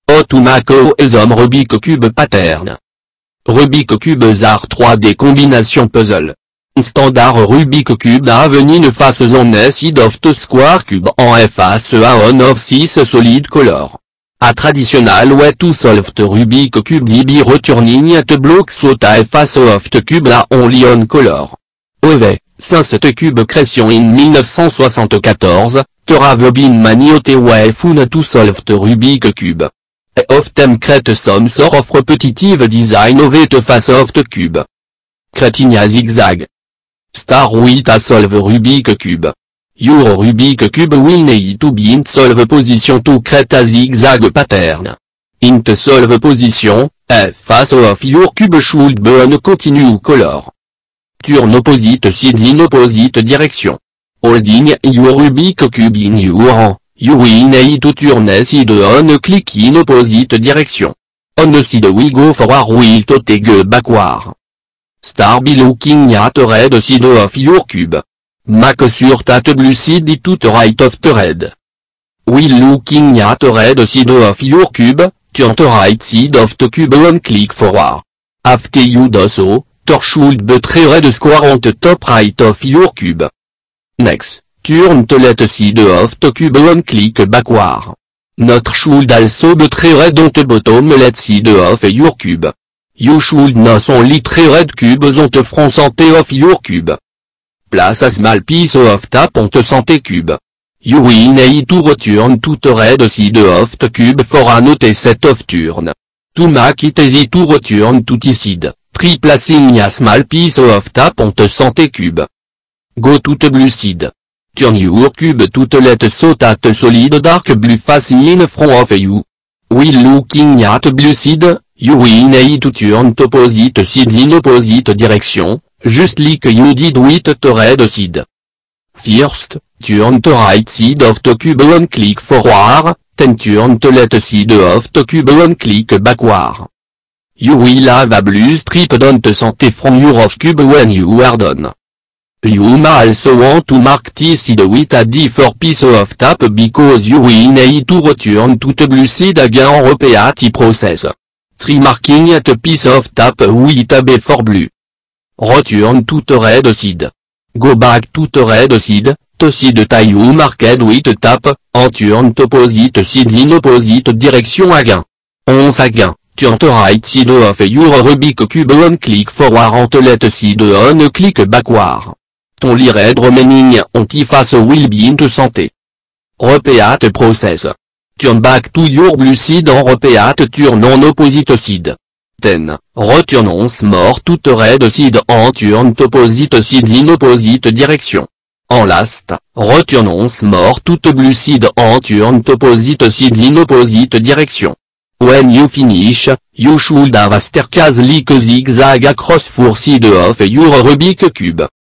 Otumako Ezom Rubik Cube Pattern. Rubik Cube ZAR 3D Combination Puzzle. Standard Rubik Cube Avenue Face Zone Side of the Square Cube en FACE on of 6 Solid Color. A traditional way to solve the Rubik Cube DB returning at block sota face of the cube la only on color. OV, since the cube creation in 1974, there have been many way found to solve the Rubik Cube. A of them create some sort of repetitive design of the face of the cube. Creating a zigzag. Star with a solve Rubik Cube. Your Rubik Cube will need to be in solve position to create a zigzag pattern. In the solve position, a face of your cube should be on continue color. Turn opposite side in opposite direction. Holding your Rubik Cube in your hand, you will need to turn side on click in opposite direction. On the side we go forward will to take backward. Start by looking at the red side of your cube. Make sure that blue side to the right of the red. While looking at the red side of your cube, turn the right side of the cube and click forward. After you do so, there should be three red square on the top right of your cube. Next, turn the left side of the cube and click backward. Note should also be three red on the bottom left side of your cube. You should not only three red cubes on the front center of your cube. Place a small piece of tape on the center cube. You will need to return to the red side of the cube for another set of turn. To make it easy to return to the side, try placing a small piece of tape on the center cube. Go to the blue side. Turn your cube to the left so that the solid dark blue face in front of you. While looking at the blue side, you will need to turn the opposite side in opposite direction, just like you did with the red side. First, turn the right side of the cube and click forward, then turn the left side of the cube and click backward. You will have a blue strip down the center from your cube when you are done. You may also want to mark this side with a different piece of tape because you will need to return to the blue side again and repeat the process. Try marking the piece of tape with a B for blue. Return to the red side. Go back to the red side, the side that you marked with tape, and turn the opposite side in opposite direction again. Once again, turn the right side of your Rubik Cube and click forward and the left side and click backward. Only red remaining on the face will be in the center. Repeat the process. Turn back to your blue side and repeat turn on opposite side. Then, return once more to the red side and turn the opposite side in opposite direction. And last, return once more to the blue side and turn the opposite side in opposite direction. When you finish, you should have a staircase like zigzag across four sides of your Rubik Cube.